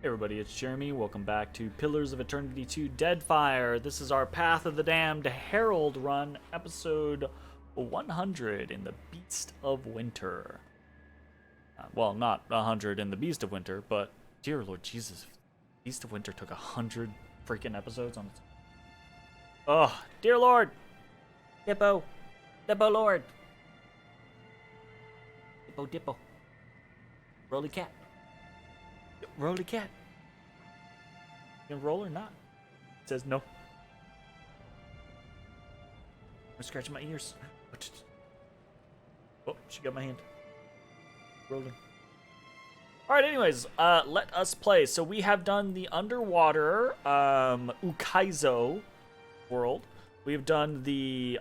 Hey everybody, it's Jeremy. Welcome back to Pillars of Eternity 2 Deadfire. This is our Path of the Damned Herald run, episode 100 in the Beast of Winter. Well, not 100 in the Beast of Winter, but dear Lord Jesus, Beast of Winter took 100 freaking episodes on its. Oh, dear Lord! Dippo! Dippo Lord! Dippo Dippo. Rolly cat. Rolly cat. You can roll or not? It says no. I'm scratching my ears. Oh, she got my hand. Rolling. Alright, anyways, let us play. So we have done the underwater Ukaizo world. We have done the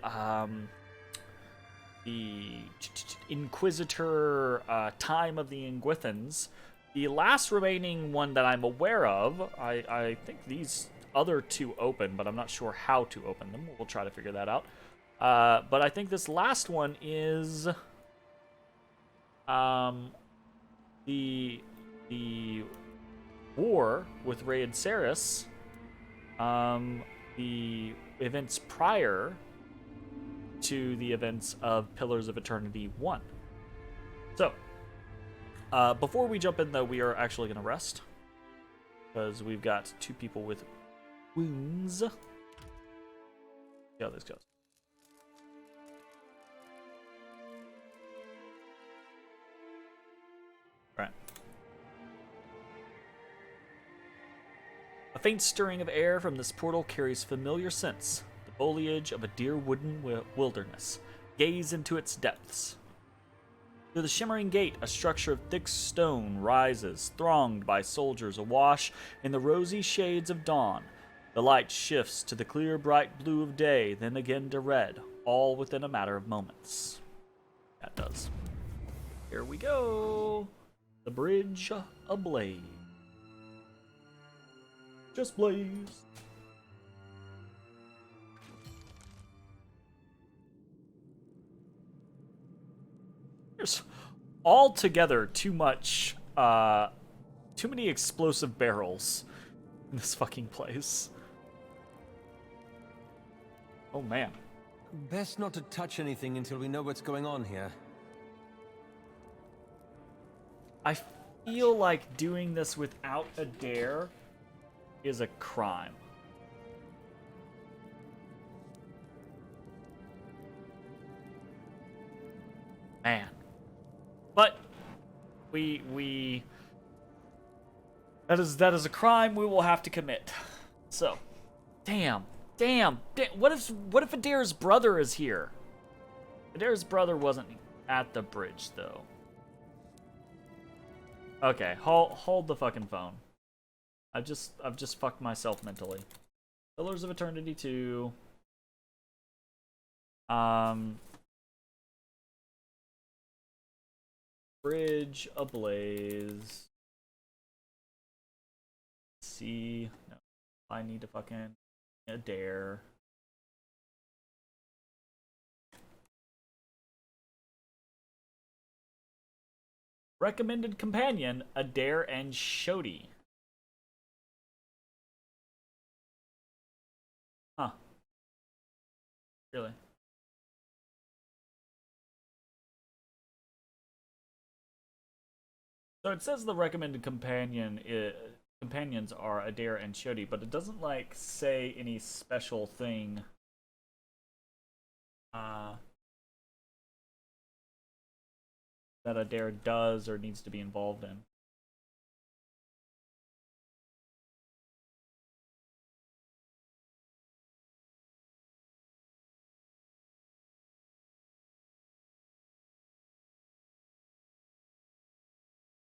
Inquisitor Time of the Inguithans. The last remaining one that I'm aware of, I think these other two open, but I'm not sure how to open them. We'll try to figure that out. But I think this last one is the war with Ray and Saris, the events prior to the events of Pillars of Eternity 1. So, before we jump in, though, we are actually going to rest, because we've got two people with wounds. See how this goes. All right. A faint stirring of air from this portal carries familiar scents, the foliage of a dear wooden wilderness. Gaze into its depths. Through the shimmering gate, a structure of thick stone rises, thronged by soldiers awash in the rosy shades of dawn. The light shifts to the clear, bright blue of day, then again to red, all within a matter of moments. That does. Here we go. The bridge ablaze. Just blaze. There's altogether too many explosive barrels in this fucking place. Oh man. Best not to touch anything until we know what's going on here. I feel like doing this without a dare is a crime. Man. But that is a crime we will have to commit. So, damn. What if Adair's brother is here? Adair's brother wasn't at the bridge though. Okay, hold the fucking phone. I've just fucked myself mentally. Pillars of Eternity 2. Bridge ablaze. See, no, I need to fucking dare. Recommended companion: Adair and Shodi. Huh. Really? So it says the recommended companions are Adair and Shodi, but it doesn't like say any special thing. That Adair does or needs to be involved in.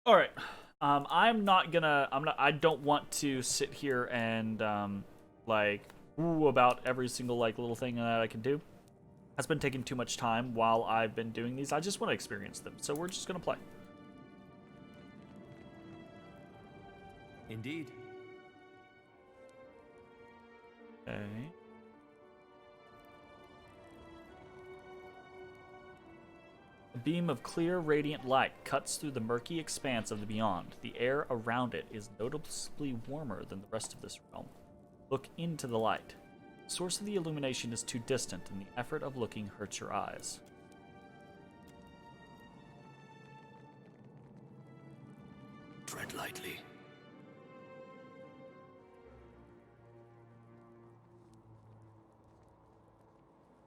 Alright. I don't want to sit here and, like, ooh about every single, like, little thing that I can do. That's been taking too much time while I've been doing these. I just want to experience them, so we're just gonna play. Indeed. Okay. A beam of clear, radiant light cuts through the murky expanse of the beyond. The air around it is noticeably warmer than the rest of this realm. Look into the light. The source of the illumination is too distant, and the effort of looking hurts your eyes. Tread lightly.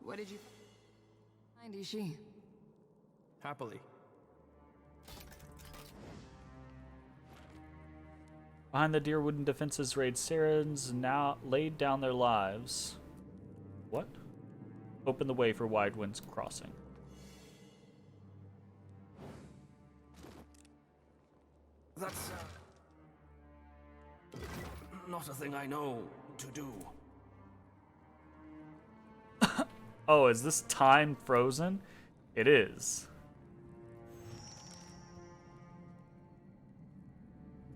What did you find, Ishi? Happily. Behind the deer wooden defenses, raid Sarens now laid down their lives. What? Open the way for Widewind's crossing. That's not a thing I know to do. Oh, is this time frozen? It is.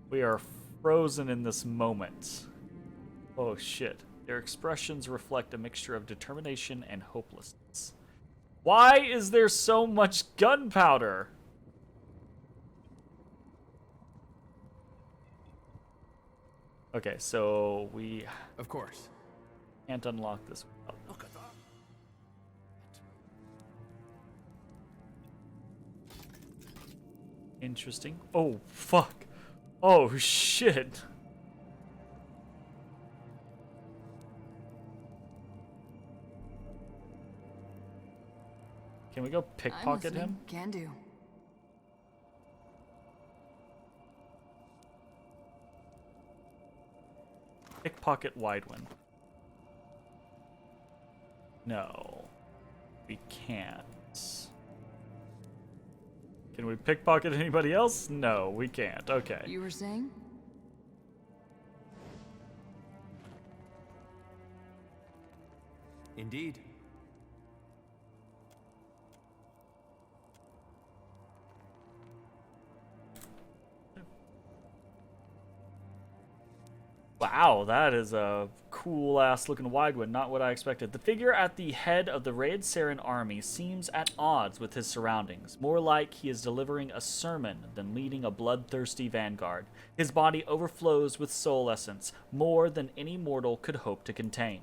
We are frozen in this moment. Oh shit. Their expressions reflect a mixture of determination and hopelessness. Why is there so much gunpowder? Okay, so we Of course. can't unlock this. Look at that. Interesting. Oh, fuck. Oh, shit. Can we go pickpocket him? Can do. Pickpocket Widewind. No. We can't. Can we pickpocket anybody else? No, we can't. Okay. You were saying? Indeed. Wow, that is a cool-ass looking Widewind. Not what I expected. The figure at the head of the Raid Saren army seems at odds with his surroundings. More like he is delivering a sermon than leading a bloodthirsty vanguard. His body overflows with soul essence, more than any mortal could hope to contain.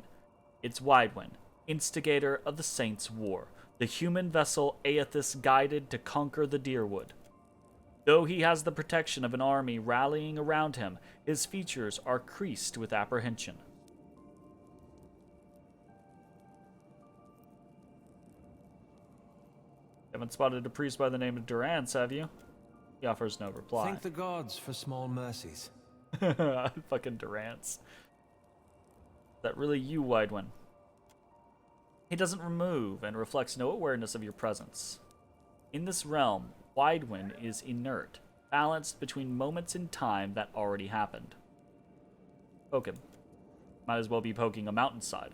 It's Widewind, instigator of the Saints' War, the human vessel Aethys guided to conquer the Deerwood. Though he has the protection of an army rallying around him, his features are creased with apprehension. Haven't spotted a priest by the name of Durance, have you? He offers no reply. Thank the gods for small mercies. Fucking Durance. Is that really you, Widewind? He doesn't remove and reflects no awareness of your presence. In this realm, Widewind is inert, balanced between moments in time that already happened. Poke him. Might as well be poking a mountainside.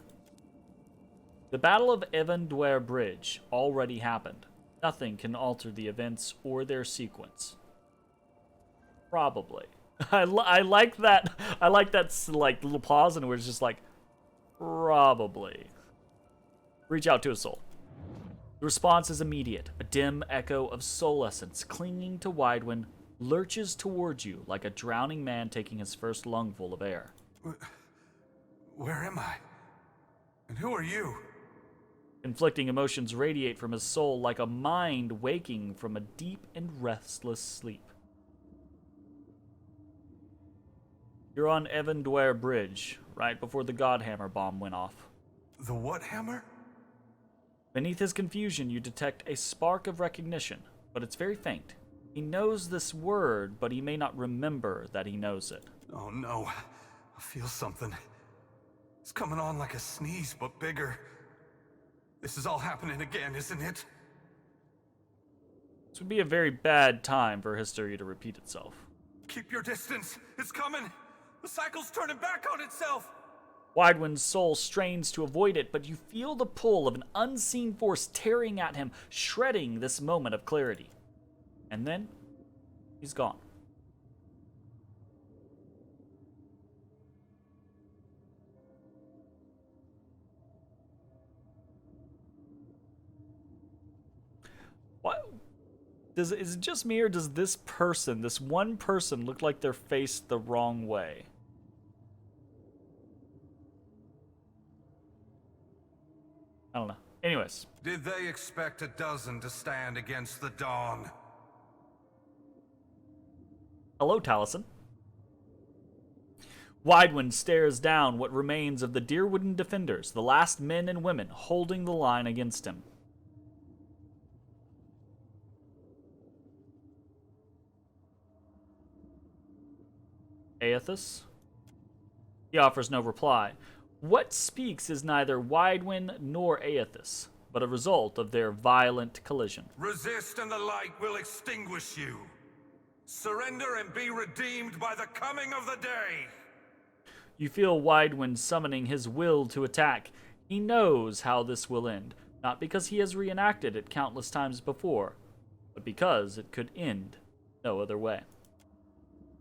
The Battle of Evandware Bridge already happened. Nothing can alter the events or their sequence. Probably. I like that. I like that like little pause and where it's just like, probably. Reach out to a soul. The response is immediate. A dim echo of soul essence clinging to Widewind lurches towards you like a drowning man taking his first lungful of air. Where am I? And who are you? Conflicting emotions radiate from his soul like a mind waking from a deep and restless sleep. You're on Evandware Bridge, right before the Godhammer bomb went off. The what hammer? Beneath his confusion, you detect a spark of recognition, but it's very faint. He knows this word, but he may not remember that he knows it. Oh no. I feel something. It's coming on like a sneeze, but bigger. This is all happening again, isn't it? This would be a very bad time for history to repeat itself. Keep your distance. It's coming. The cycle's turning back on itself. Widewind's soul strains to avoid it, but you feel the pull of an unseen force tearing at him, shredding this moment of clarity. And then, he's gone. is it just me, or does this one person, look like they're faced the wrong way? I don't know. Anyways. Did they expect a dozen to stand against the dawn? Hello, Taliesin. Widewind stares down what remains of the Deerwooden defenders, the last men and women holding the line against him. Aethys? He offers no reply. What speaks is neither Widewind nor Aethys, but a result of their violent collision. Resist and the light will extinguish you. Surrender and be redeemed by the coming of the day. You feel Widewind summoning his will to attack. He knows how this will end, not because he has reenacted it countless times before, but because it could end no other way.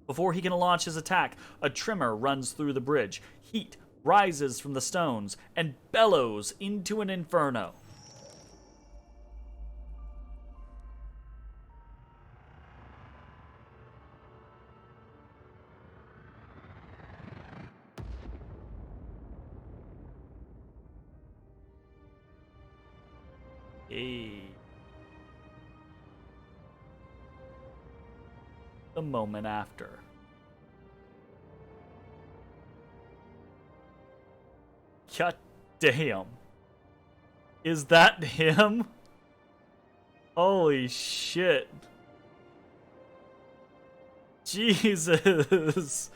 Before he can launch his attack, a tremor runs through the bridge. Heat rises from the stones and bellows into an inferno. The moment after. God damn. Is that him? Holy shit. Jesus.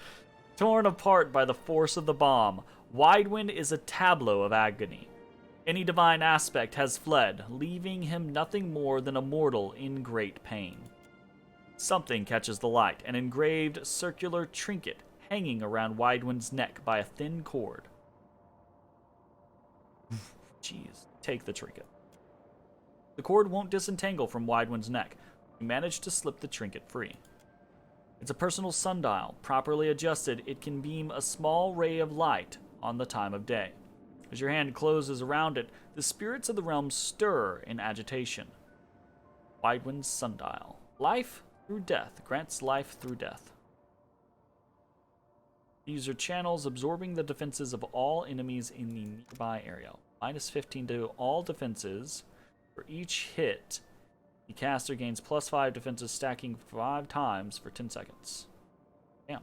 Torn apart by the force of the bomb, Widewind is a tableau of agony. Any divine aspect has fled, leaving him nothing more than a mortal in great pain. Something catches the light, an engraved circular trinket hanging around Widewind's neck by a thin cord. Jeez, take the trinket. The cord won't disentangle from Widewind's neck. You manage to slip the trinket free. It's a personal sundial. Properly adjusted, it can beam a small ray of light on the time of day. As your hand closes around it, the spirits of the realm stir in agitation. Widewind's sundial. Life through death. Grants life through death. User channels, absorbing the defenses of all enemies in the nearby area. Minus 15 to all defenses. For each hit, the caster gains plus 5 defenses, stacking 5 times for 10 seconds. Damn.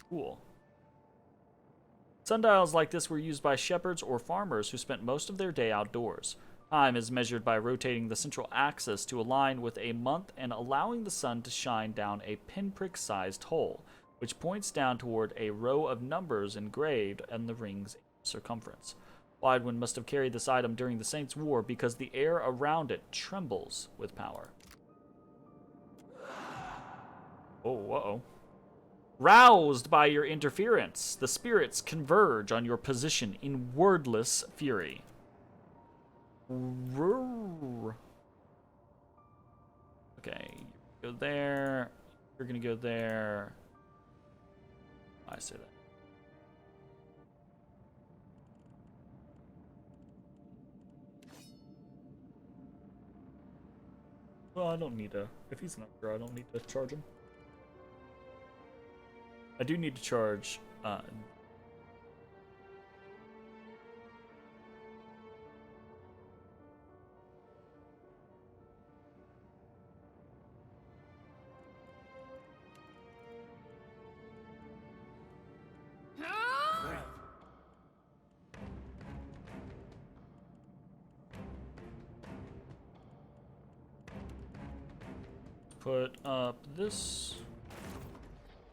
Cool. Sundials like this were used by shepherds or farmers who spent most of their day outdoors. Time is measured by rotating the central axis to align with a month and allowing the sun to shine down a pinprick-sized hole, which points down toward a row of numbers engraved on the ring's circumference. Widewind must have carried this item during the Saints' War because the air around it trembles with power. Oh, uh-oh. Roused by your interference, the spirits converge on your position in wordless fury. Okay, go there. You're gonna go there. I say that. Well, I don't need to. If he's an upgrade, I don't need to charge him. I do need to charge. Put up this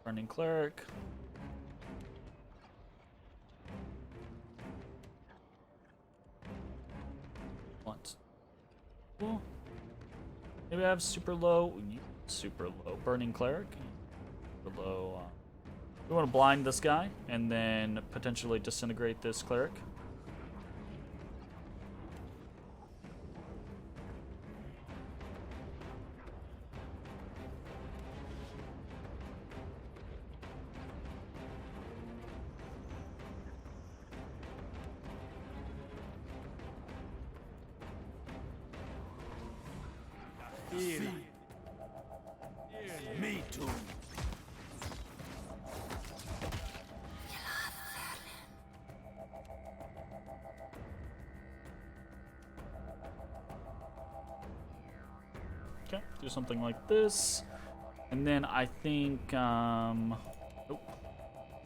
burning cleric. Once. Cool. Maybe I have super low. Super low burning cleric. Super low. We want to blind this guy and then potentially disintegrate this cleric. Me too. Okay, do something like this. And then I think, nope.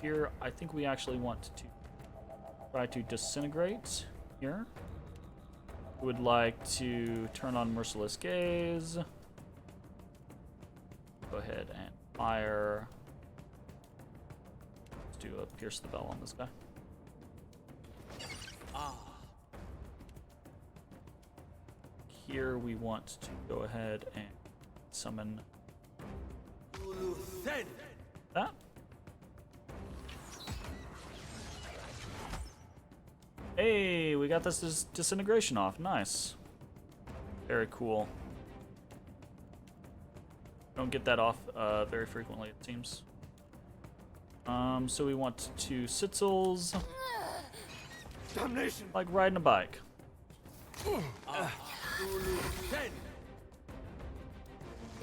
Here, I think we actually want to try to disintegrate here. We would like to turn on Merciless Gaze. Go ahead and fire. Let's do a Pierce the Bell on this guy. Here we want to go ahead and summon that. Hey, we got this disintegration off. Nice. Very cool. Don't get that off very frequently, it seems. So we want to Sitzels. Damnation! Like riding a bike. It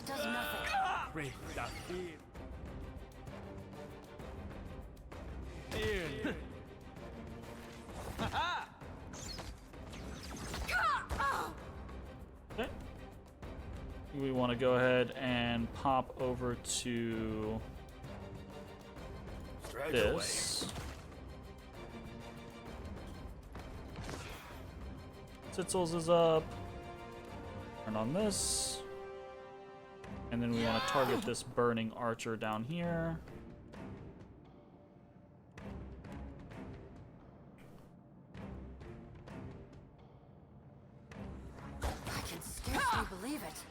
does nothing. Okay. We want to go ahead and pop over to this. Sitzels is up. Turn on this. And then we want to target this burning archer down here. I can scarcely believe it.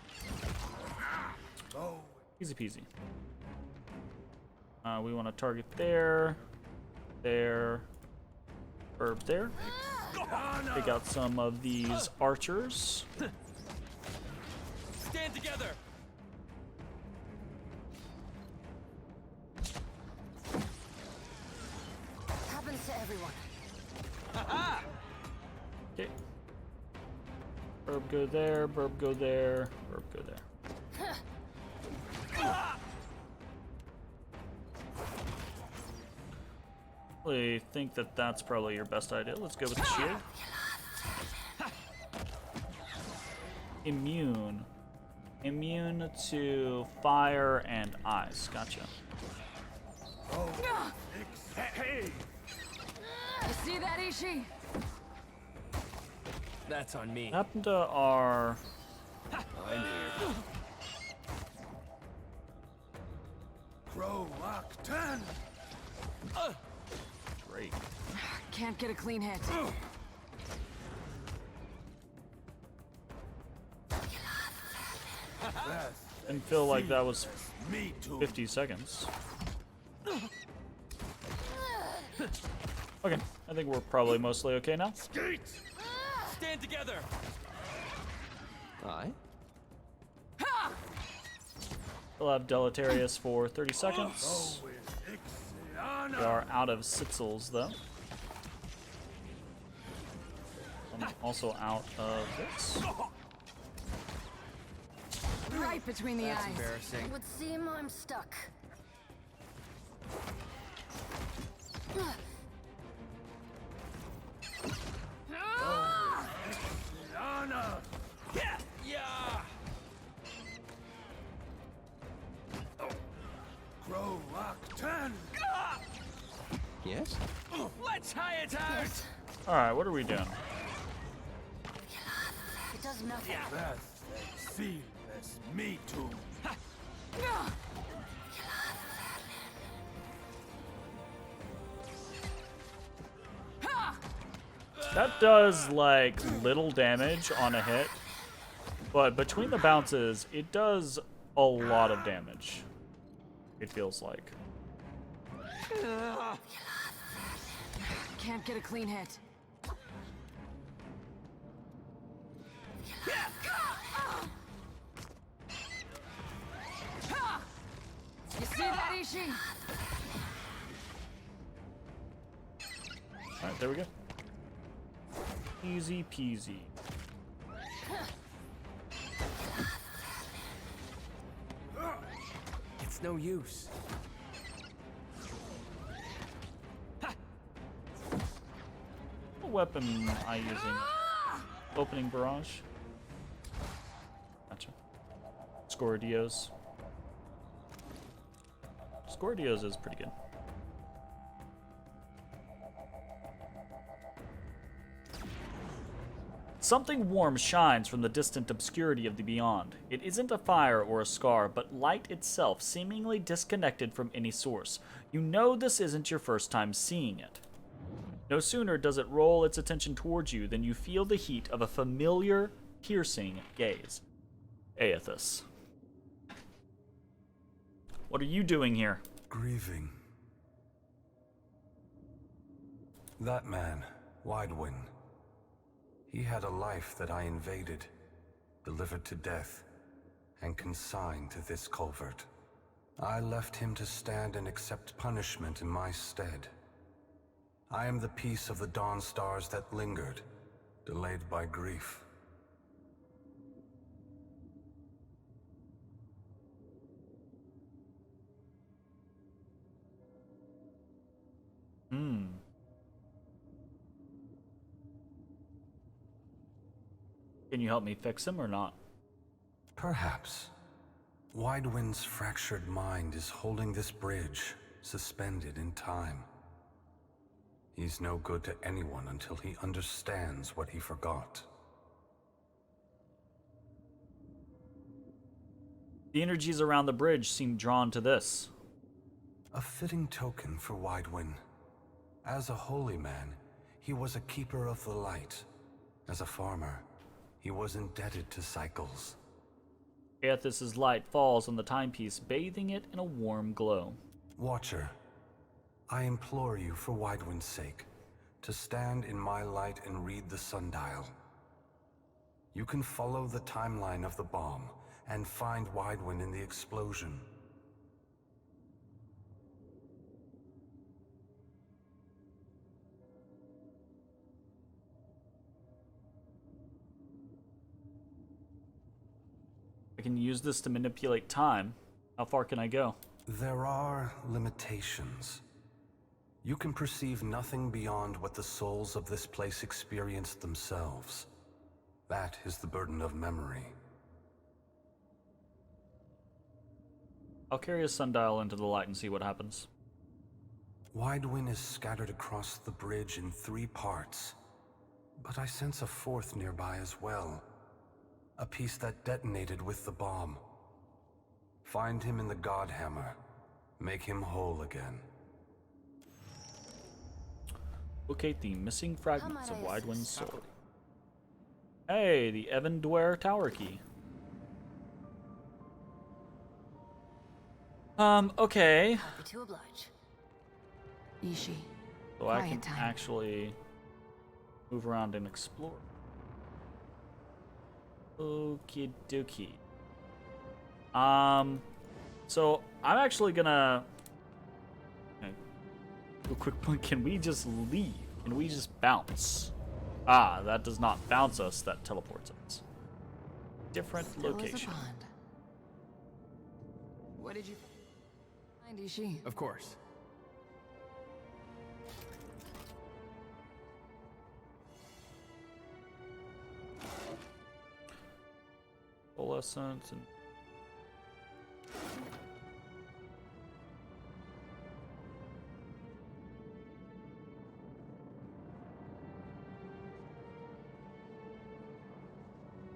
Easy peasy. We want to target there, there, herb there. Take out some of these archers. Stand together. Happens to everyone. Okay. Herb go there, burb go there, herb go there. I think that that's probably your best idea. Let's go with the shield. Immune. Immune to fire and ice. Gotcha. Hey! You see that, Ishi? That's on me. What happened to our... I'm here. Crow Octan! Great. Can't get a clean hit. Didn't feel like that was Me too. 50 seconds. Okay, I think we're probably mostly okay now. Skate! Stand together. Aye. We'll have Deleterious for 30 seconds. We are out of Sitzels, though. I'm also out of this. Right between the eyes. Embarrassing. It would seem I'm stuck. Yeah! Yeah! Crow Octan! Yes? Let's high it out! Alright, what are we doing? It does nothing. Berath, feel as me too. That does, like, little damage on a hit. But between the bounces, it does a lot of damage. It feels like. Can't get a clean hit. You see that, Ishi? Alright, there we go. Easy peasy. It's no use. What weapon am I using? Opening barrage. Gotcha. Scordios. Scordios is pretty good. Something warm shines from the distant obscurity of the beyond. It isn't a fire or a scar, but light itself, seemingly disconnected from any source. You know this isn't your first time seeing it. No sooner does it roll its attention towards you than you feel the heat of a familiar, piercing gaze. Aethys. What are you doing here? Grieving. That man, Widewind. He had a life that I invaded, delivered to death, and consigned to this culvert. I left him to stand and accept punishment in my stead. I am the piece of the dawn stars that lingered, delayed by grief. Can you help me fix him or not? Perhaps. Widewind's fractured mind is holding this bridge, suspended in time. He's no good to anyone until he understands what he forgot. The energies around the bridge seem drawn to this. A fitting token for Widewind. As a holy man, he was a keeper of the light. As a farmer, he was indebted to cycles. Aethys' light falls on the timepiece, bathing it in a warm glow. Watcher, I implore you for Widewind's sake, to stand in my light and read the sundial. You can follow the timeline of the bomb and find Widewind in the explosion. I can use this to manipulate time. How far can I go? There are limitations. You can perceive nothing beyond what the souls of this place experienced themselves. That is the burden of memory. I'll carry a sundial into the light and see what happens. Widewind is scattered across the bridge in 3 parts, but I sense a 4th nearby as well. A piece that detonated with the bomb. Find him in the Godhammer. Make him whole again. Locate the missing fragments of Widewind's sword. Hey, the Evandware Tower key. Okay. Happy to oblige. Ishi. So I can Quiet time. actually move around and explore. Okie dokie. So I'm actually gonna. Okay. Real quick point. Can we just leave? Can we just bounce? Ah, that does not bounce us. That teleports us. Different Still is a location. pond. What did you find, Ishi? Of course. Opalescence and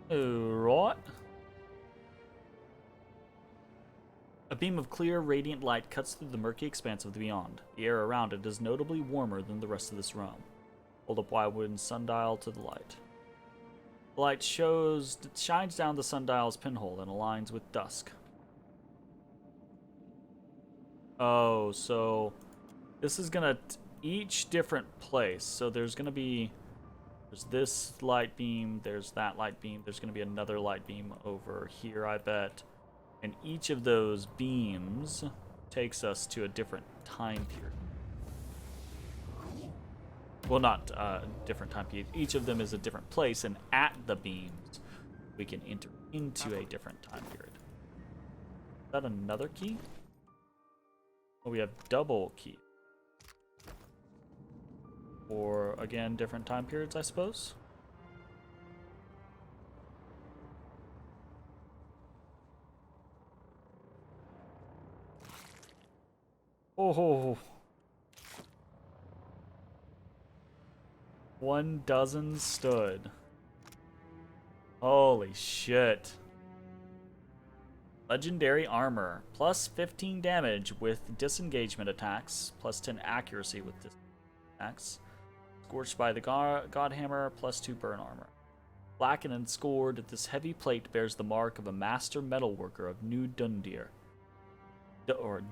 right. A beam of clear, radiant light cuts through the murky expanse of the beyond. The air around it is notably warmer than the rest of this realm. Hold up Widewind's sundial to the light. The light shines down the sundial's pinhole and aligns with dusk. Oh, so this is gonna each different place. So there's this light beam, there's that light beam, there's gonna be another light beam over here, I bet. And each of those beams takes us to a different time period. Well, not different time period. Each of them is a different place, and at the beams, we can enter into a different time period. Is that another key? Oh, we have double key. Or, again, different time periods, I suppose. Oh, 1 dozen stood. Holy shit. Legendary armor. Plus 15 damage with disengagement attacks. Plus 10 accuracy with attacks. Scorched by the God Hammer. Plus 2 burn armor. Blackened and scored, this heavy plate bears the mark of a master metalworker of New Dundir.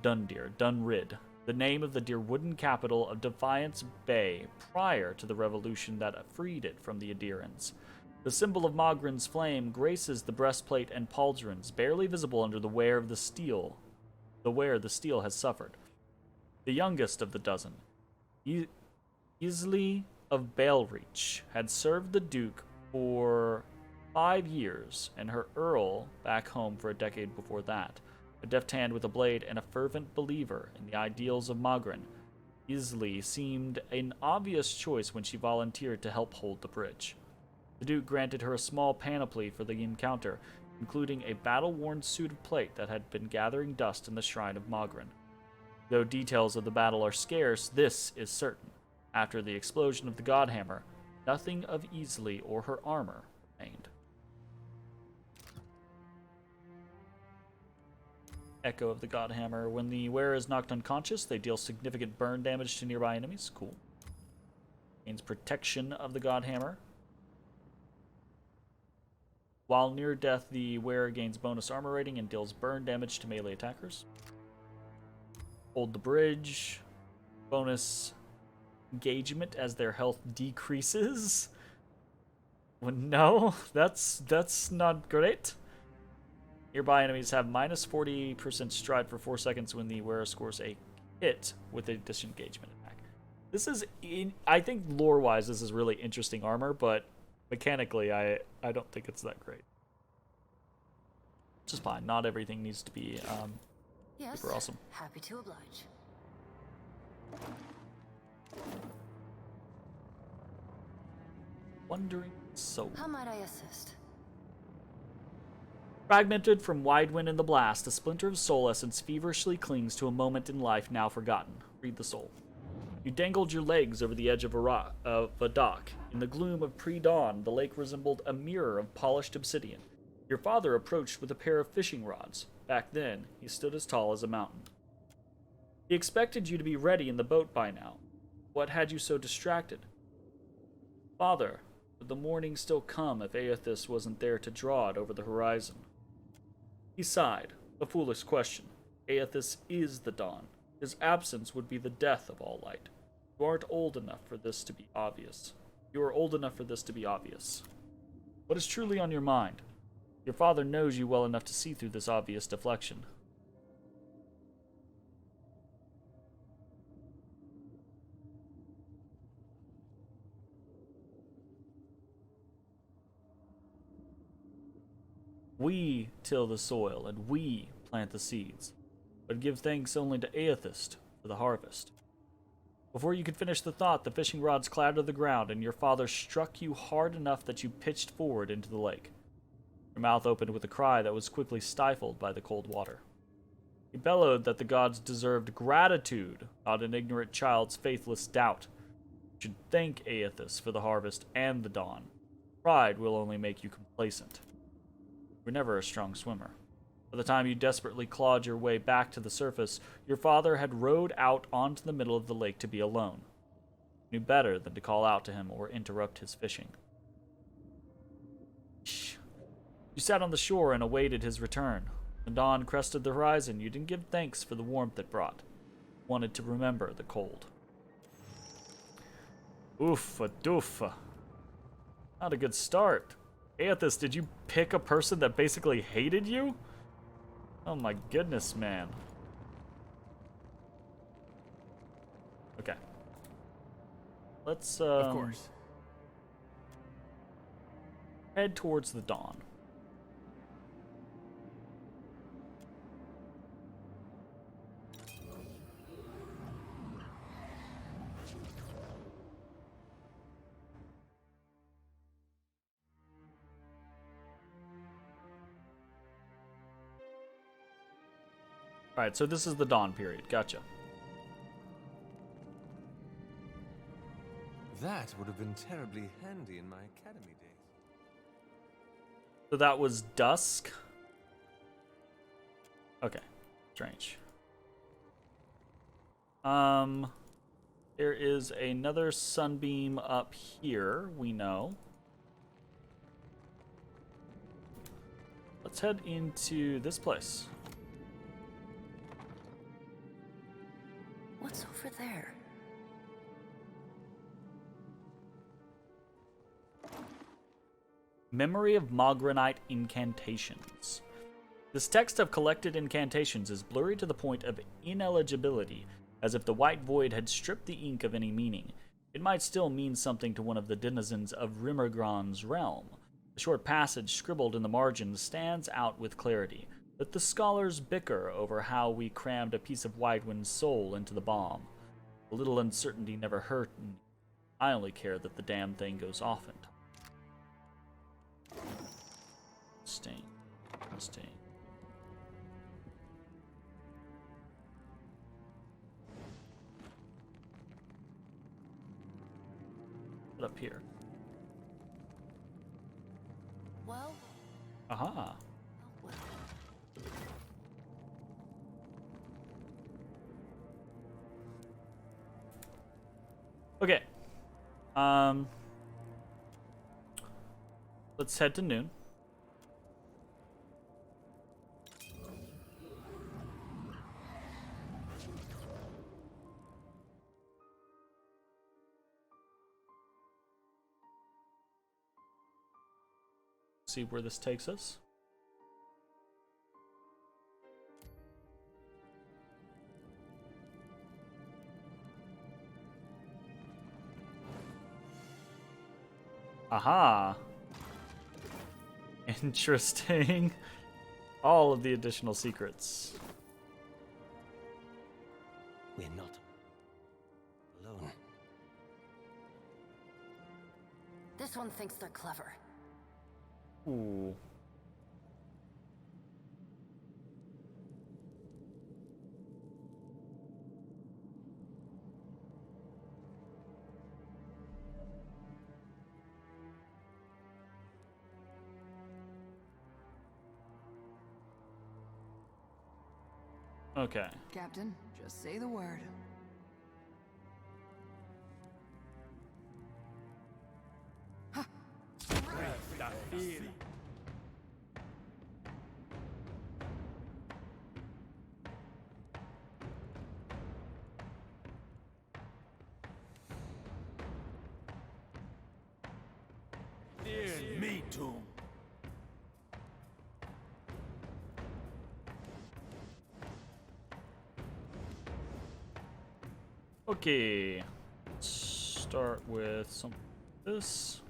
Dunrid. The name of the Dirwooden capital of Defiance Bay prior to the revolution that freed it from the Adirans. The symbol of Mogren's flame graces the breastplate and pauldrons, barely visible under the wear of the steel. The wear the steel has suffered. The youngest of the dozen, Isli of Baelreach, had served the Duke for 5 years, and her Earl back home for a decade before that. A deft hand with a blade and a fervent believer in the ideals of Mogren, Isli seemed an obvious choice when she volunteered to help hold the bridge. The Duke granted her a small panoply for the encounter, including a battle-worn suit of plate that had been gathering dust in the shrine of Mogren. Though details of the battle are scarce, this is certain. After the explosion of the Godhammer, nothing of Isli or her armor remained. Echo of the Godhammer. When the wearer is knocked unconscious, they deal significant burn damage to nearby enemies. Cool. Gains protection of the Godhammer. While near death, the wearer gains bonus armor rating and deals burn damage to melee attackers. Hold the bridge. Bonus engagement as their health decreases. Well, no, that's not great. Nearby enemies have minus 40% stride for 4 seconds when the wearer scores a hit with a disengagement attack. This is, I think lore-wise, this is really interesting armor, but mechanically, I don't think it's that great. Which is fine. Not everything needs to be Yes, super awesome. happy to oblige. Wandering Soul. How might I assist? Fragmented from wide wind and the blast, a splinter of soul essence feverishly clings to a moment in life now forgotten. Read the soul. You dangled your legs over the edge of a dock. In the gloom of pre-dawn, the lake resembled a mirror of polished obsidian. Your father approached with a pair of fishing rods. Back then, he stood as tall as a mountain. He expected you to be ready in the boat by now. What had you so distracted? Father, would the morning still come if Aethys wasn't there to draw it over the horizon? He sighed. A foolish question. Aethys is the dawn. His absence would be the death of all light. You aren't old enough for this to be obvious. You are old enough for this to be obvious. What is truly on your mind? Your father knows you well enough to see through this obvious deflection. We till the soil, and we plant the seeds, but give thanks only to Aethys for the harvest. Before you could finish the thought, the fishing rods clattered the ground, and your father struck you hard enough that you pitched forward into the lake. Your mouth opened with a cry that was quickly stifled by the cold water. He bellowed that the gods deserved gratitude, not an ignorant child's faithless doubt. You should thank Aethys for the harvest and the dawn. Pride will only make you complacent. You were never a strong swimmer. By the time you desperately clawed your way back to the surface, your father had rowed out onto the middle of the lake to be alone. You knew better than to call out to him or interrupt his fishing. You sat on the shore and awaited his return. When dawn crested the horizon, you didn't give thanks for the warmth it brought. You wanted to remember the cold. Oofa doofa. Not a good start. Aethys, did you pick a person that basically hated you? Oh my goodness, man. Okay. Let's, Of course. head towards the dawn. Alright, so this is the dawn period. Gotcha. That would have been terribly handy in my academy days. So that was dusk? Okay. Strange. There is another sunbeam up here, we know. Let's head into this place. What's over there? Memory of Mogranite Incantations. This text of collected incantations is blurry to the point of ineligibility, as if the white void had stripped the ink of any meaning. It might still mean something to one of the denizens of Rimmergron's realm. The short passage scribbled in the margins stands out with clarity. Let the scholars bicker over how we crammed a piece of Widewind's soul into the bomb. A little uncertainty never hurt me. I only care that the damn thing goes off in time. Stain. What up here? Well, Aha. well. Okay. Let's head to noon. See where this takes us. Aha. Interesting. All of the additional secrets. We're not alone. This one thinks they're clever. Ooh. Okay. Captain, just say the word. Me too. Okay. Let's start with something like this.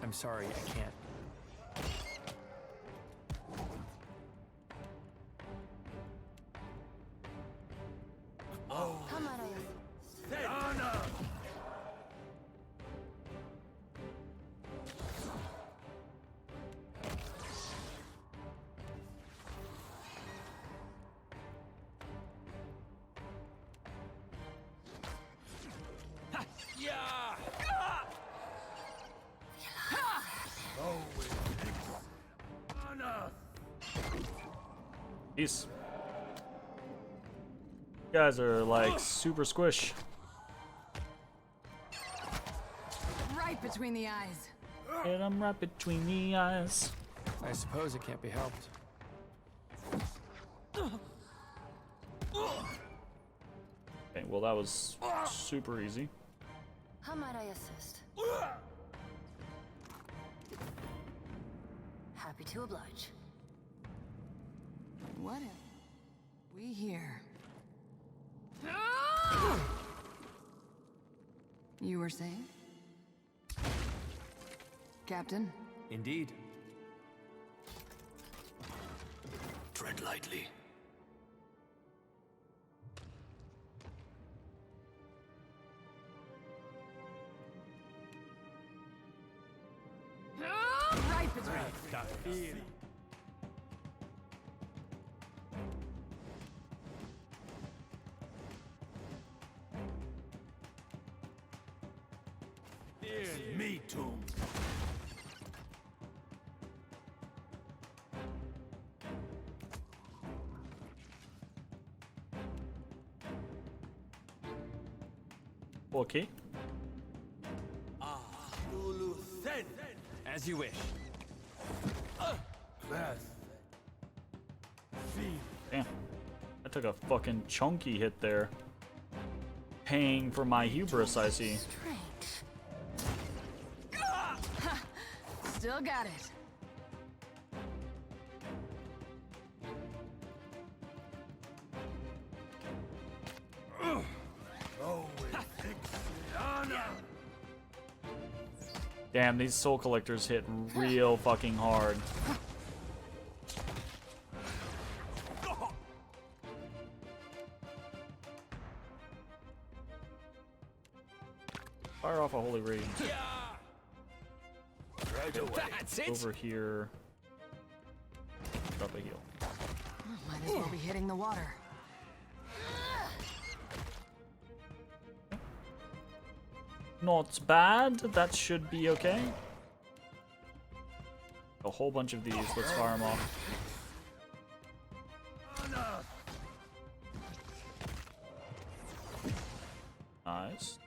I'm sorry, I can't. Come on, Peace. You guys are like super squish. Right between the eyes. And I'm right between the eyes. I suppose it can't be helped. Okay, well that was super easy. how might I assist? Happy to oblige. What if we hear? You were saying? Captain? Indeed. lightly. Ripe as rain. Me too. Okay. As you wish. Damn. I took a fucking chunky hit there. Paying for my hubris, I see. Strange. Still got it. Damn, these soul collectors hit real fucking hard. Fire off a holy rage. That's it. Over here. Drop a heal. Might as well be hitting the water. Not bad. That should be okay. A whole bunch of these. Let's fire them off. Nice.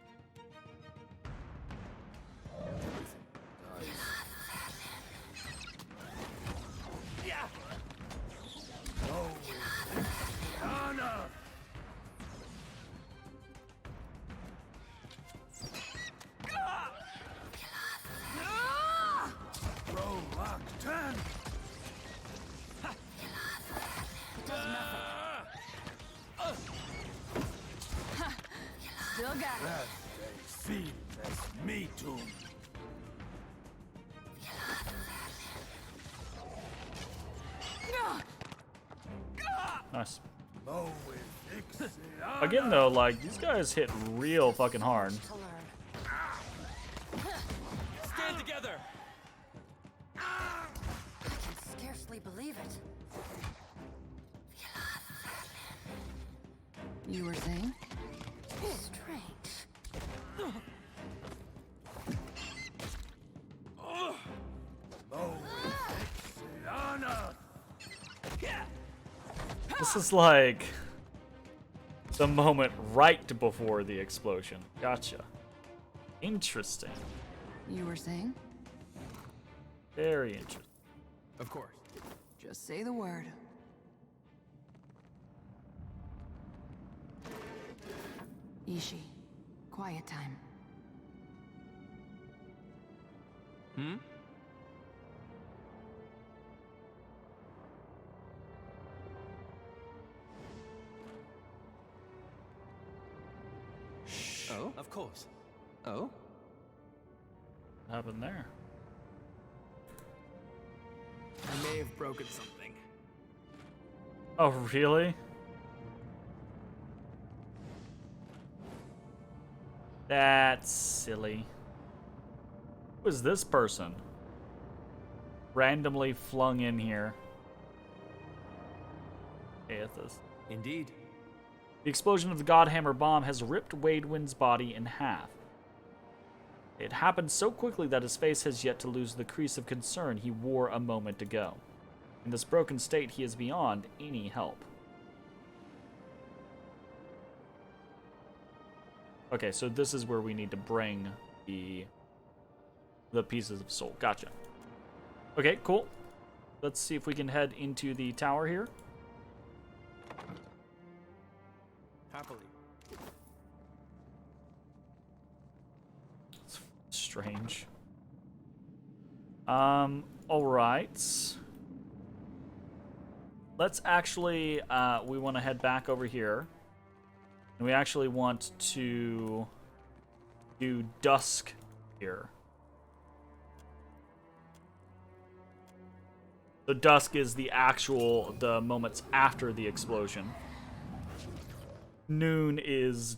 Still got it. Me too. Nice. Again, though, like, these guys hit real fucking hard. To learn. Stand together. I can scarcely believe it. You were saying? Strange. This is like the moment right before the explosion. Gotcha. Interesting. You were saying? Very interesting. Of course. Just say the word. Ishi, quiet time. Oh, of course. Oh? What happened there? I may have broken something. Oh, really? That's silly. Who is this person? Randomly flung in here. Aethys. Indeed. The explosion of the Godhammer bomb has ripped Waidwin's body in half. It happened so quickly that his face has yet to lose the crease of concern he wore a moment ago. In this broken state, he is beyond any help. Okay, so this is where we need to bring the pieces of soul. Gotcha. Okay, cool. Let's see if we can head into the tower here. Happily. It's strange. All right. Let's actually, we want to head back over here. And we actually want to do dusk here. The dusk is the moments after the explosion. Noon is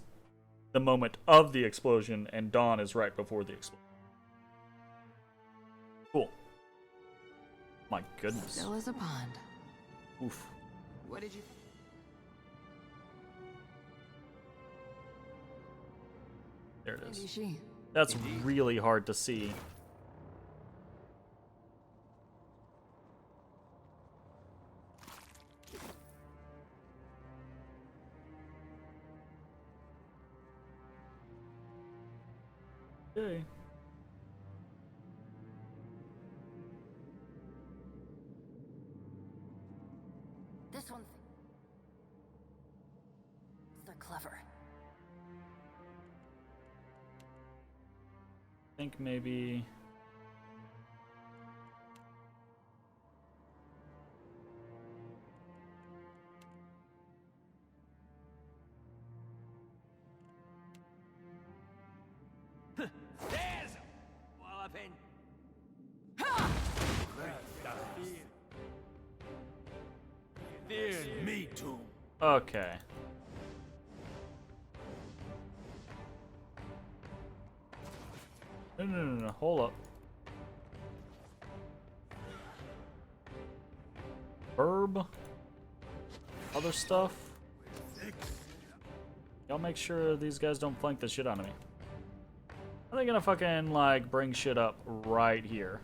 the moment of the explosion, and dawn is right before the explosion. Cool. My goodness. Still as a pond. Oof. What did you... There it Maybe is. she... That's really hard to see. Okay. This one. They're clever. I think maybe... There's walloping. Me too. Okay. No, hold up. Herb? Other stuff? Y'all make sure these guys don't flank the shit out of me. Are they gonna fucking, like, bring shit up right here?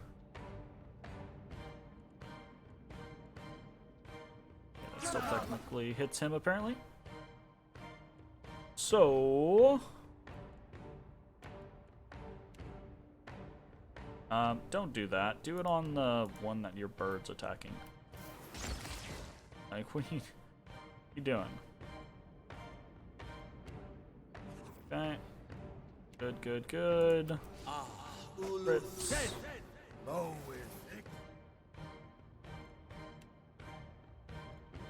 That still technically hits him, apparently. So... don't do that. Do it on the one that your bird's attacking. Like, what are you doing? Okay. Good. Crits.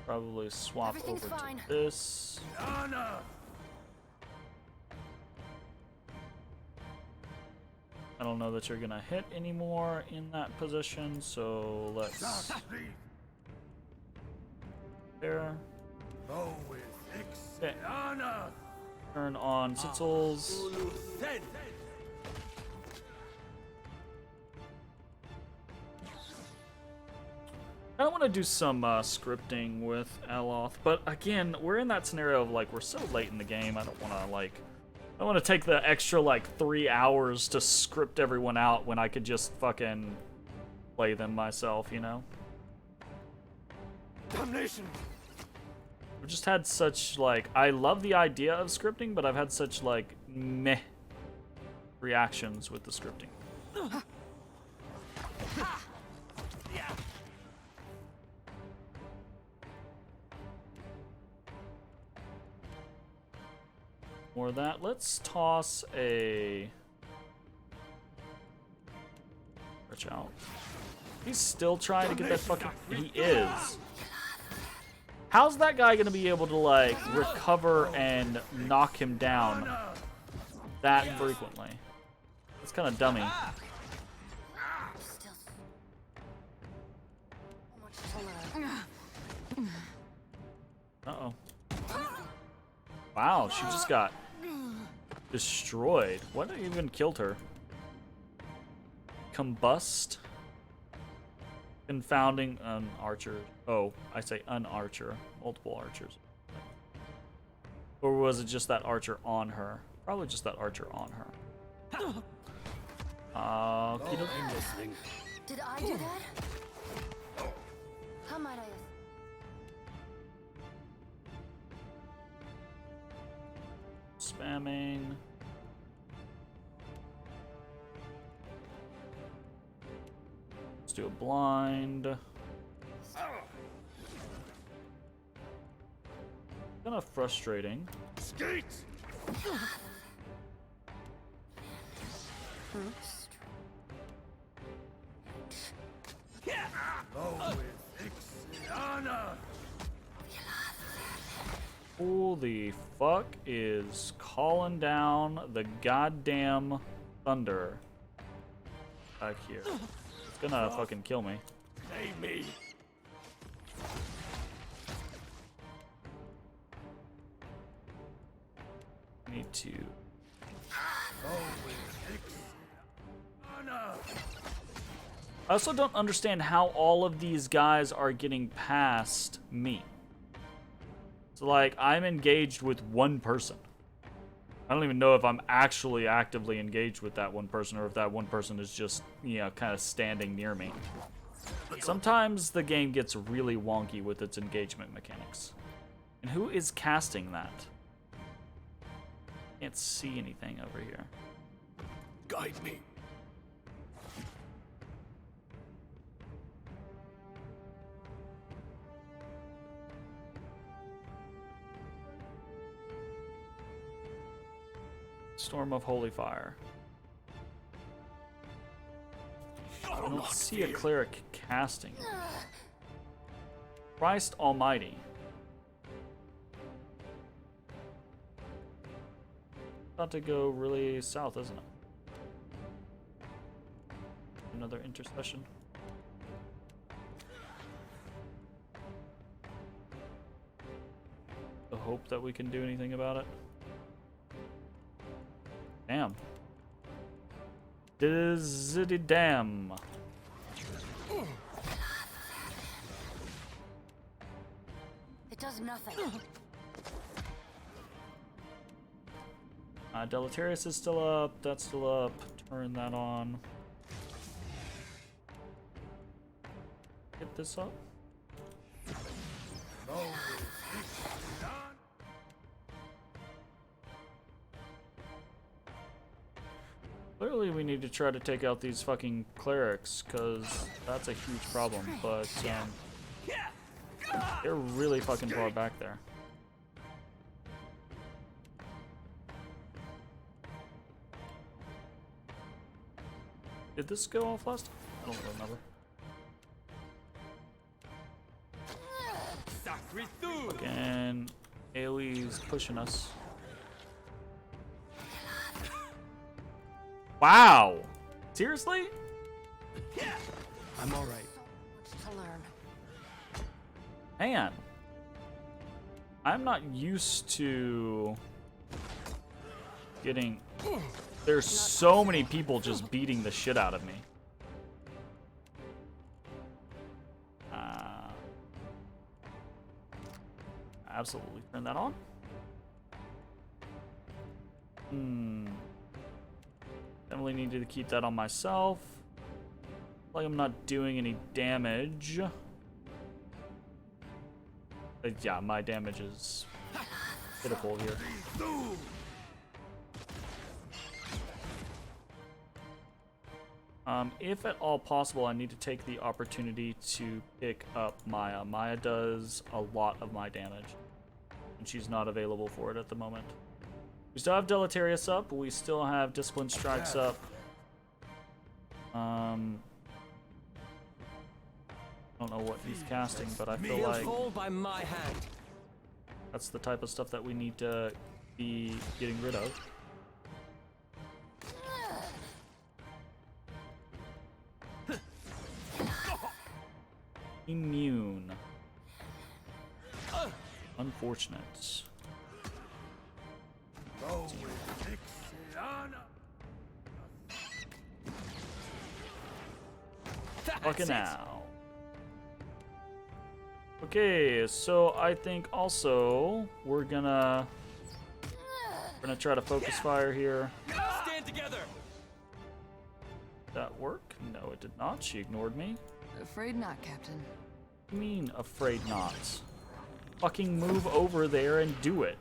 Probably swap Everything's over fine. to this. I don't know that you're gonna hit anymore in that position, so let's... There. Okay. Turn on Sitzels. I don't want to do some scripting with Aloth, but again, we're in that scenario of like we're so late in the game. I don't want to like, I want to take the extra like 3 hours to script everyone out when I could just fucking play them myself, you know? Damnation. I've just had such like, I love the idea of scripting, but I've had such like meh reactions with the scripting. More of that. Let's toss a... Watch out. He's still trying to get that fucking... He is. How's that guy gonna be able to, like, recover and knock him down that frequently? That's kind of dummy. Still. So much to learn. Uh-oh. Wow, she just got destroyed. What even killed her? Combust? Confounding an archer. Oh, I say an archer. Multiple archers. Or was it just that archer on her? Probably just that archer on her. I'm listening. Did I do that? How might I? Spamming. Let's do a blind. Kind of frustrating. Skates. Who the fuck is calling down the goddamn thunder back here? It's gonna fucking kill me. Pay me. Need to. I also don't understand how all of these guys are getting past me. So, like, I'm engaged with one person. I don't even know if I'm actually actively engaged with that one person or if that one person is just, you know, kind of standing near me. But sometimes the game gets really wonky with its engagement mechanics. And who is casting that? Can't see anything over here. Guide me. Storm of Holy Fire. I don't see a cleric casting it. Christ Almighty. About to go really south, isn't it? Another intercession. The hope that we can do anything about it. Damn. Dizzity damn. It does nothing. Deleterious is still up. That's still up. Turn that on. Get this up. Clearly we need to try to take out these fucking clerics, because that's a huge problem, but they're really fucking far back there. Did this go off last time? I don't remember. Fucking AoE's pushing us. Wow! Seriously? I'm alright. So much to learn. Man. I'm not used to getting... There's so many people just beating the shit out of me. Absolutely turn that on. Definitely needed to keep that on myself. Like I'm not doing any damage. Yeah, my damage is pitiful here. If at all possible, I need to take the opportunity to pick up Maya. Maya does a lot of my damage, and she's not available for it at the moment. We still have Deleterious up. We still have Discipline Strikes up. I don't know what he's casting, but I feel like by my hand. that's the type of stuff that we need to be getting rid of. Immune. Unfortunate. Fucking now. Okay, so I think also we're gonna try to focus fire here. Stand together. Did that work? No, it did not. She ignored me. Afraid not, Captain. What do you mean, afraid not? Fucking move over there and do it.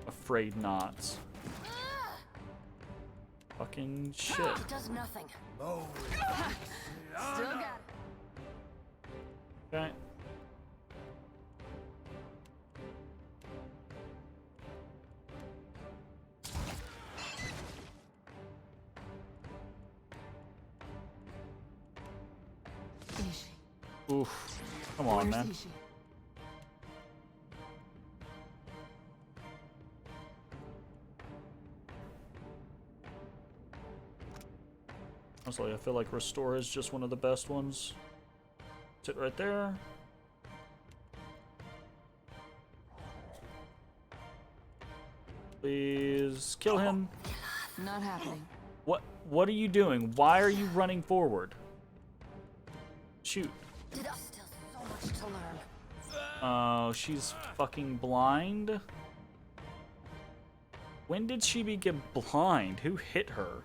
Afraid not. Fucking shit. It does nothing. Still got it. Okay. Ishi. Oof. Come on, Where's man. Ishi? Honestly, I feel like Restore is just one of the best ones. Sit right there. Please kill him. Not happening. What are you doing? Why are you running forward? Shoot. Still so much to learn. Oh, she's fucking blind? When did she become blind? Who hit her?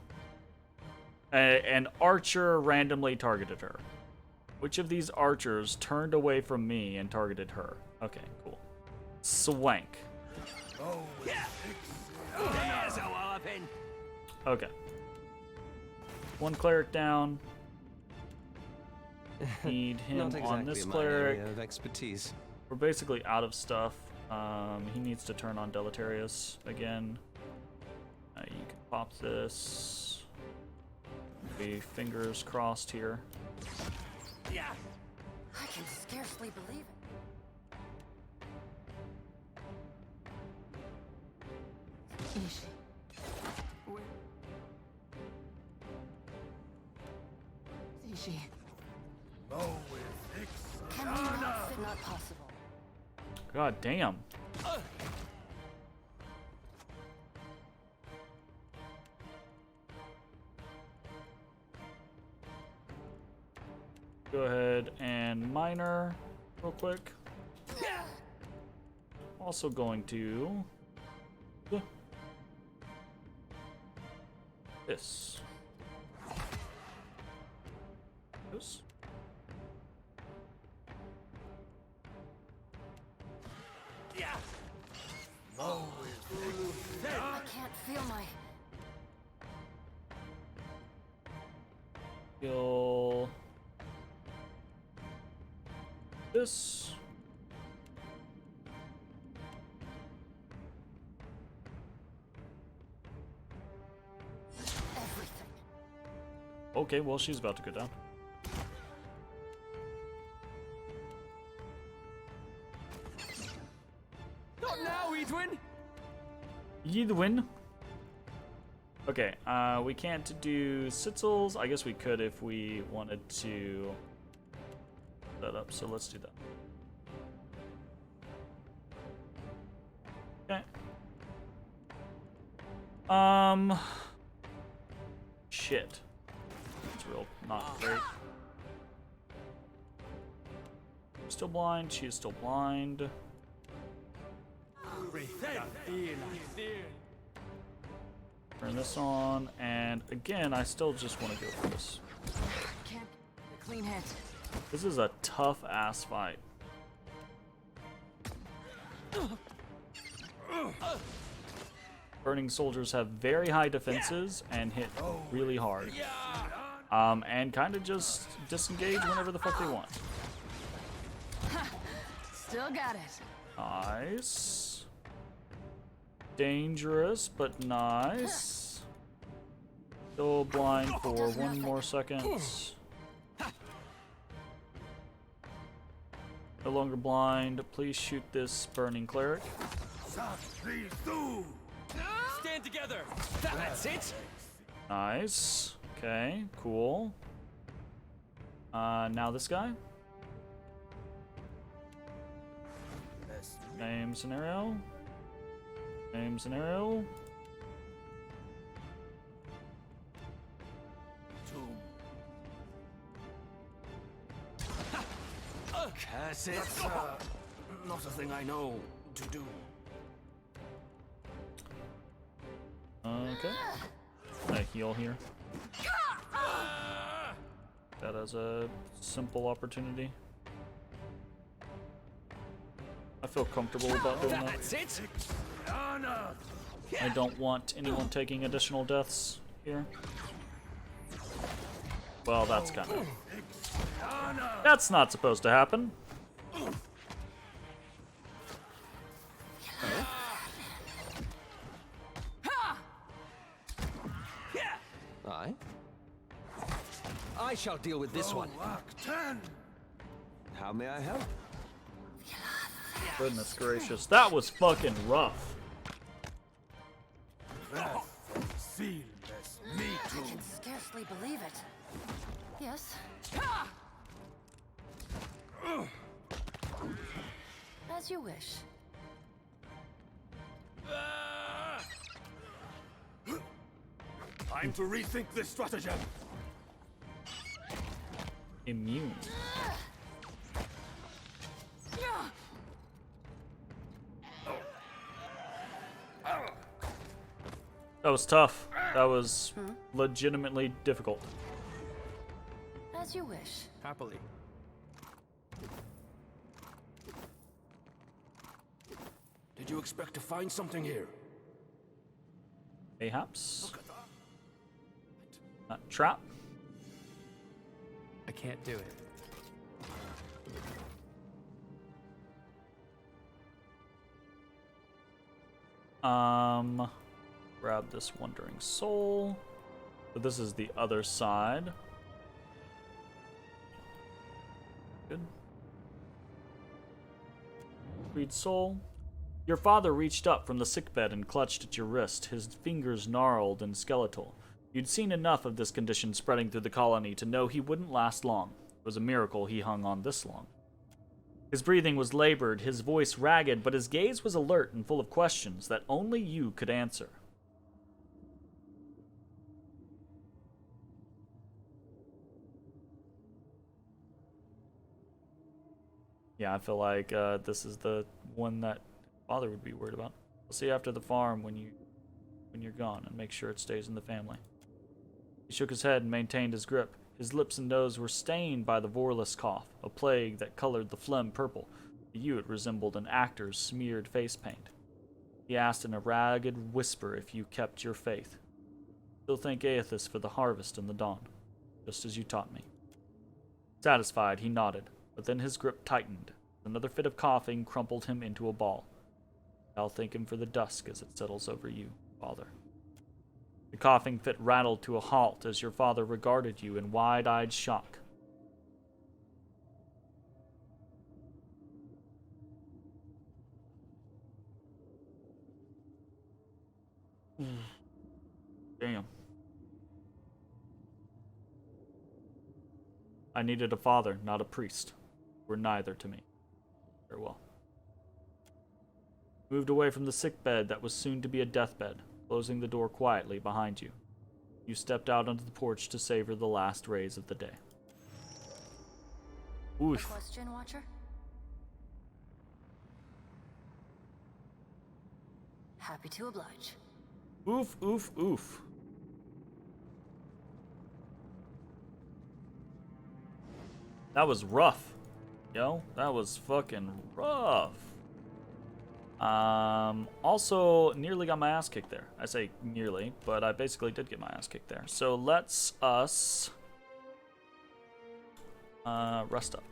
An archer randomly targeted her. Which of these archers turned away from me and targeted her? Okay, cool. Swank. There's a walloping. Okay. One cleric down. Need him Not exactly on this my cleric. area of expertise. We're basically out of stuff. He needs to turn on Deleterious again. You can pop this. Be fingers crossed here. Yeah. I can scarcely believe it. Ishi. Ishi. Can we not fit? Not possible. God damn. Go ahead and minor real quick. Also going to this. This. I can't feel my. Kill this. Everything. Okay, well, she's about to go down. Not now, Edwin. Yidwin. Okay, we can't do Sitzels. I guess we could if we wanted to set up, so let's do that. Okay. Shit. It's real not great. Still blind, she is still blind. Turn this on, and again, I still just want to go for this. Can't clean head. This is a tough ass fight. Burning soldiers have very high defenses and hit really hard. And kind of just disengage whenever the fuck they want. Still got it. Nice. Dangerous, but nice. Still blind for one more second. No longer blind. Please shoot this burning cleric. Stand together. That's it. Nice. Okay, cool. Now this guy. Same scenario. Same scenario. Curse it. That's not a thing I know to do. Okay. A heal here. That as a simple opportunity. I feel comfortable about doing that. That's it. I don't want anyone taking additional deaths here. Well, that's kind of... That's not supposed to happen. I shall deal with this one. How may I help? Goodness gracious, that was fucking rough. I can scarcely believe it. Yes. As you wish. Time to rethink this stratagem. Immune. That was tough. That was legitimately difficult. As you wish. Happily. Did you expect to find something here? Mayhaps. Look at that. Trap. I can't do it. Grab this Wandering Soul. So this is the other side. Good. Freed Soul. Your father reached up from the sickbed and clutched at your wrist, his fingers gnarled and skeletal. You'd seen enough of this condition spreading through the colony to know he wouldn't last long. It was a miracle he hung on this long. His breathing was labored, his voice ragged, but his gaze was alert and full of questions that only you could answer. Yeah, I feel like this is the one that father would be worried about. I'll see you after the farm when you're gone, and make sure it stays in the family. He shook his head and maintained his grip. His lips and nose were stained by the vorless cough, a plague that colored the phlegm purple. To you it resembled an actor's smeared face paint. He asked in a ragged whisper if you kept your faith. Still thank Aethys for the harvest and the dawn, just as you taught me. Satisfied, he nodded, but then his grip tightened. Another fit of coughing crumpled him into a ball. I'll thank him for the dusk as it settles over you, father. The coughing fit rattled to a halt as your father regarded you in wide-eyed shock. Damn. I needed a father, not a priest. You were neither to me. Farewell. Moved away from the sick bed that was soon to be a deathbed, closing the door quietly behind you. You stepped out onto the porch to savor the last rays of the day. Oof. Question, Watcher? Happy to oblige. Oof, oof, oof. That was rough. Yo, that was fucking rough. Also, nearly got my ass kicked there. I say nearly, but I basically did get my ass kicked there. So let's us rest up.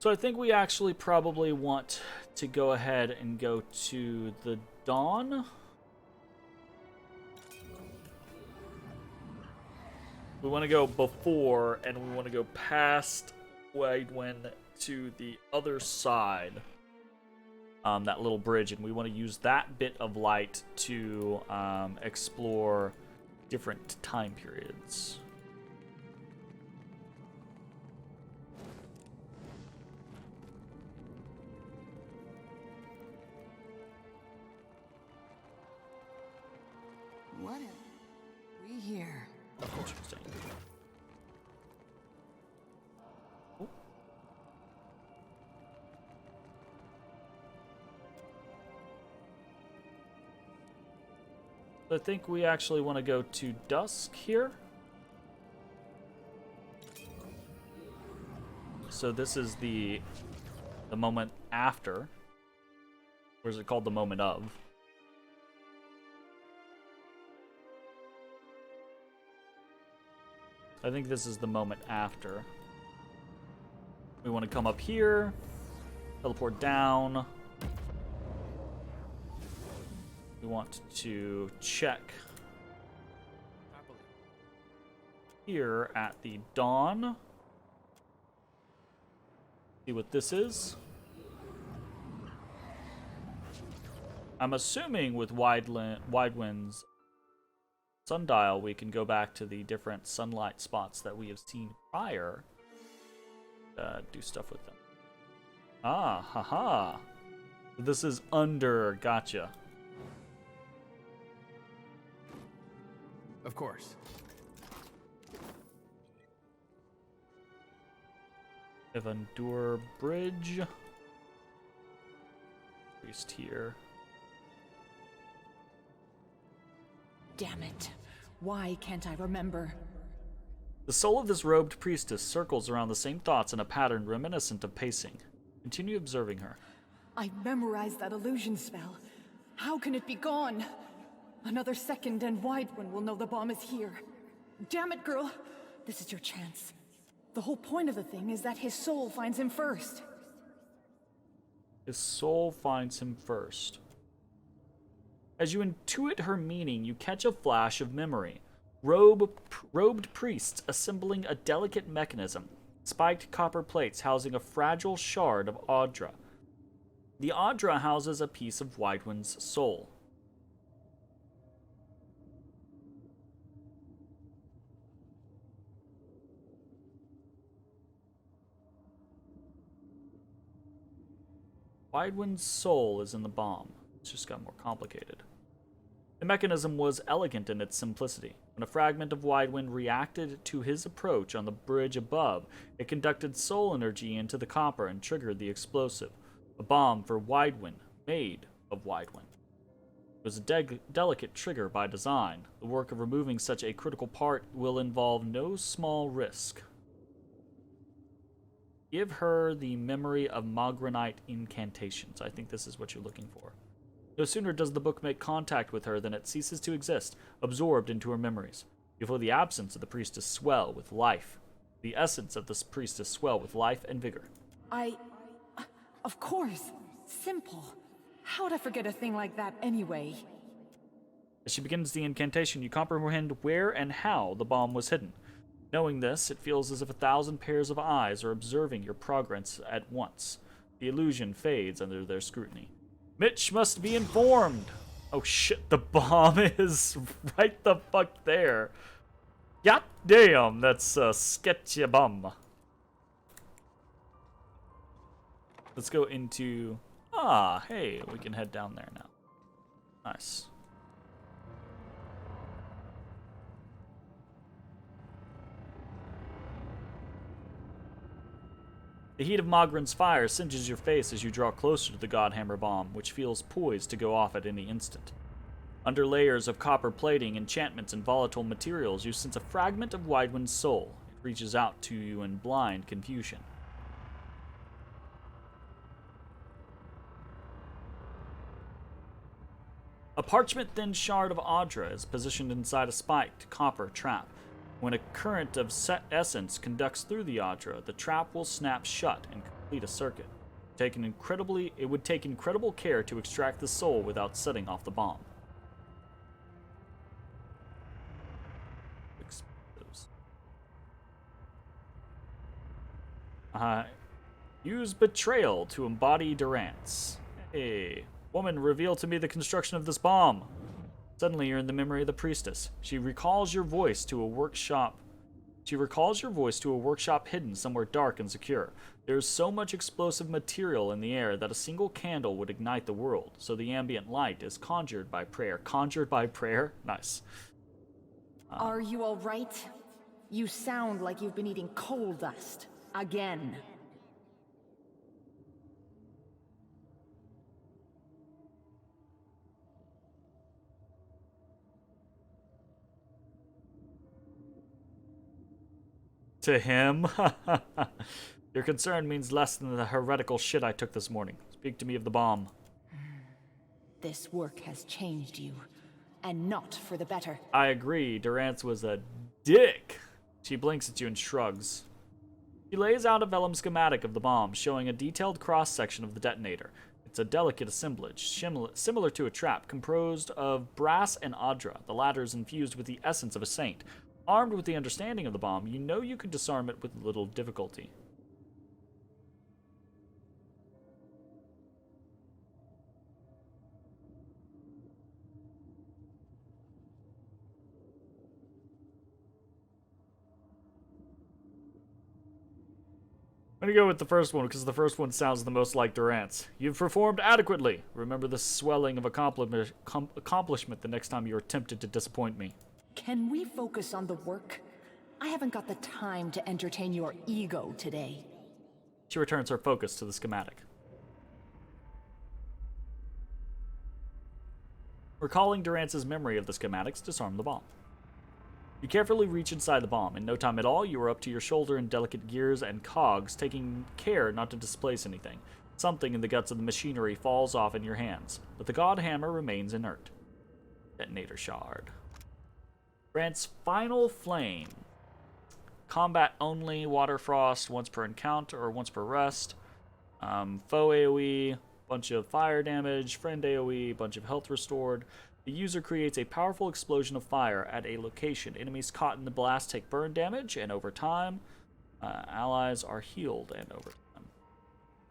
So I think we actually probably want to go ahead and go to the dawn. We want to go before, and we want to go past Wydwin to the other side. That little bridge, and we want to use that bit of light to explore different time periods. What are we here? Interesting. I think we actually want to go to dusk here. So this is the moment after. Or is it called the moment of? I think this is the moment after. We want to come up here, teleport down. We want to check here at the dawn. See what this is. I'm assuming with Wydwin's sundial, we can go back to the different sunlight spots that we have seen prior. Do stuff with them. Ah, haha. This is under. Gotcha. Of course. We have Endure Bridge. Priest here. Damn it. Why can't I remember? The soul of this robed priestess circles around the same thoughts in a pattern reminiscent of pacing. Continue observing her. I memorized that illusion spell. How can it be gone? Another second and Widewind will know the bomb is here. Damn it, girl. This is your chance. The whole point of the thing is that his soul finds him first. His soul finds him first. As you intuit her meaning, you catch a flash of memory. Robed priests assembling a delicate mechanism. Spiked copper plates housing a fragile shard of Audra. The Audra houses a piece of Widewind's soul. Widewind's soul is in the bomb. It's just got more complicated. The mechanism was elegant in its simplicity. When a fragment of Widewind reacted to his approach on the bridge above, it conducted soul energy into the copper and triggered the explosive. A bomb for Widewind, made of Widewind. It was a delicate trigger by design. The work of removing such a critical part will involve no small risk. Give her the memory of Magranite incantations. I think this is what you're looking for. No sooner does the book make contact with her than it ceases to exist, absorbed into her memories. You feel the absence of the priestess swell with life. The essence of this priestess swell with life and vigor. Of course. Simple. How'd I forget a thing like that anyway? As she begins the incantation, you comprehend where and how the bomb was hidden. Knowing this, it feels as if 1,000 pairs of eyes are observing your progress at once. The illusion fades under their scrutiny. Mitch must be informed! Oh shit, the bomb is right the fuck there. God damn, that's a sketchy bomb. Let's go into... Ah, hey, we can head down there now. Nice. The heat of Mogren's fire singes your face as you draw closer to the Godhammer bomb, which feels poised to go off at any instant. Under layers of copper plating, enchantments, and volatile materials, you sense a fragment of Widewind's soul. It reaches out to you in blind confusion. A parchment-thin shard of Audra is positioned inside a spiked copper trap. When a current of essence conducts through the Audra, the trap will snap shut and complete a circuit. It would take incredible care to extract the soul without setting off the bomb. Explosives. Use betrayal to embody Durance. Hey, woman, reveal to me the construction of this bomb. Suddenly, you're in the memory of the priestess. She recalls your voice to a workshop hidden somewhere dark and secure. There is so much explosive material in the air that a single candle would ignite the world, so the ambient light is conjured by prayer. Conjured by prayer? Nice. Are you all right? You sound like you've been eating coal dust. Again. To him? Your concern means less than the heretical shit I took this morning. Speak to me of the bomb. This work has changed you, and not for the better. I agree. Durance was a dick. She blinks at you and shrugs. She lays out a vellum schematic of the bomb, showing a detailed cross-section of the detonator. It's a delicate assemblage, similar to a trap, composed of brass and Audra. The latter is infused with the essence of a saint. Armed with the understanding of the bomb, you know you could disarm it with little difficulty. I'm gonna go with the first one because the first one sounds the most like Durant's. You've performed adequately. Remember the swelling of accomplishment the next time you're tempted to disappoint me. Can we focus on the work? I haven't got the time to entertain your ego today. She returns her focus to the schematic. Recalling Durant's memory of the schematics, disarm the bomb. You carefully reach inside the bomb. In no time at all, you are up to your shoulder in delicate gears and cogs, taking care not to displace anything. Something in the guts of the machinery falls off in your hands, but the god hammer remains inert. Detonator shard. Grants final flame. Combat only, water frost, once per encounter or once per rest. Foe AoE, bunch of fire damage, friend AoE, bunch of health restored. The user creates a powerful explosion of fire at a location. Enemies caught in the blast take burn damage, and over time, allies are healed and over time.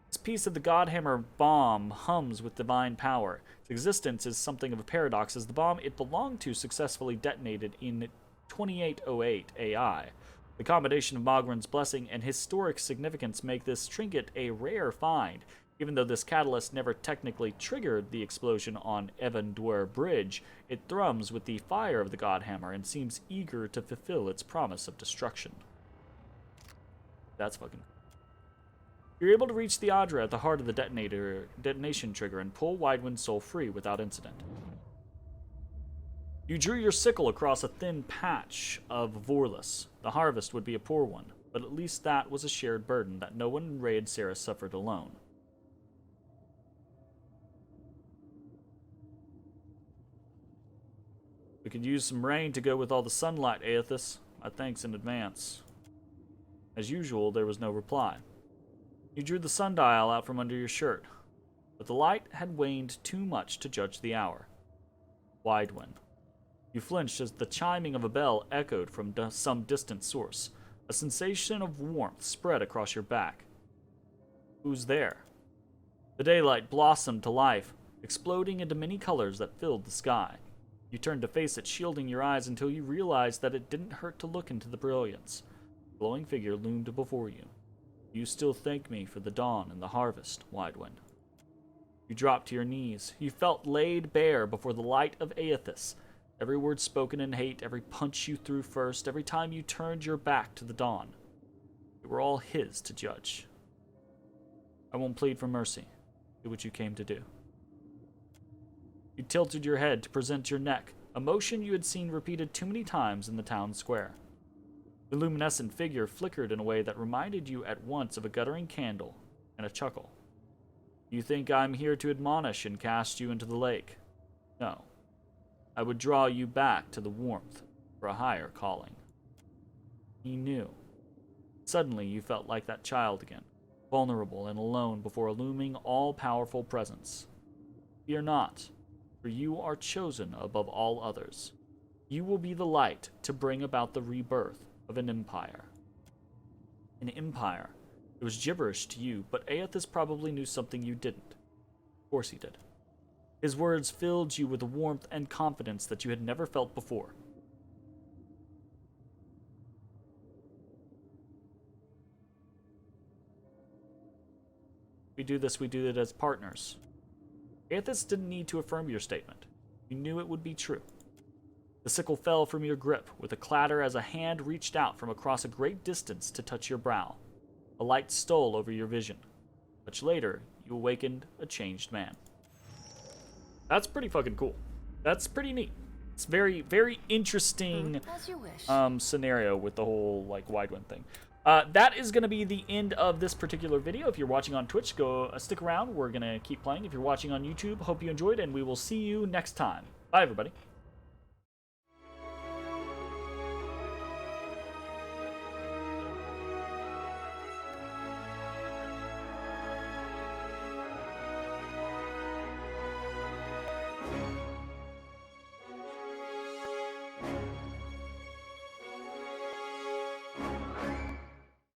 This piece of the Godhammer bomb hums with divine power. Its existence is something of a paradox, as the bomb it belonged to successfully detonated in 2808 AI. The combination of Mogren's blessing and historic significance make this trinket a rare find. Even though this catalyst never technically triggered the explosion on Evandur Bridge, it thrums with the fire of the Godhammer and seems eager to fulfill its promise of destruction. That's fucking cool. You're able to reach the Adra at the heart of the detonation trigger and pull Widewind's soul free without incident. You drew your sickle across a thin patch of Vorlus. The harvest would be a poor one, but at least that was a shared burden that no one in Raid Sarah suffered alone. We could use some rain to go with all the sunlight, Aethys. My thanks in advance. As usual, there was no reply. You drew the sundial out from under your shirt, but the light had waned too much to judge the hour. Widewind. You flinched as the chiming of a bell echoed from some distant source. A sensation of warmth spread across your back. Who's there? The daylight blossomed to life, exploding into many colors that filled the sky. You turned to face it, shielding your eyes until you realized that it didn't hurt to look into the brilliance. A glowing figure loomed before you. You still thank me for the dawn and the harvest, Widewind. You dropped to your knees. You felt laid bare before the light of Aethys. Every word spoken in hate, every punch you threw first, every time you turned your back to the dawn. They were all his to judge. I won't plead for mercy. Do what you came to do. You tilted your head to present your neck, a motion you had seen repeated too many times in the town square. The luminescent figure flickered in a way that reminded you at once of a guttering candle and a chuckle. You think I'm here to admonish and cast you into the lake? No. I would draw you back to the warmth for a higher calling. He knew. Suddenly you felt like that child again, vulnerable and alone before a looming, all-powerful presence. Fear not, for you are chosen above all others. You will be the light to bring about the rebirth of an empire. An empire. It was gibberish to you, but Aethys probably knew something you didn't. Of course he did. His words filled you with a warmth and confidence that you had never felt before. We do it as partners. Aethys didn't need to affirm your statement. You knew it would be true. The sickle fell from your grip with a clatter as a hand reached out from across a great distance to touch your brow. A light stole over your vision. Much later, you awakened a changed man. That's pretty fucking cool. That's pretty neat. It's very, very interesting As you wish. scenario with the whole like Widewind thing. That is going to be the end of this particular video. If you're watching on Twitch, go stick around. We're going to keep playing. If you're watching on YouTube, hope you enjoyed, and we will see you next time. Bye, everybody.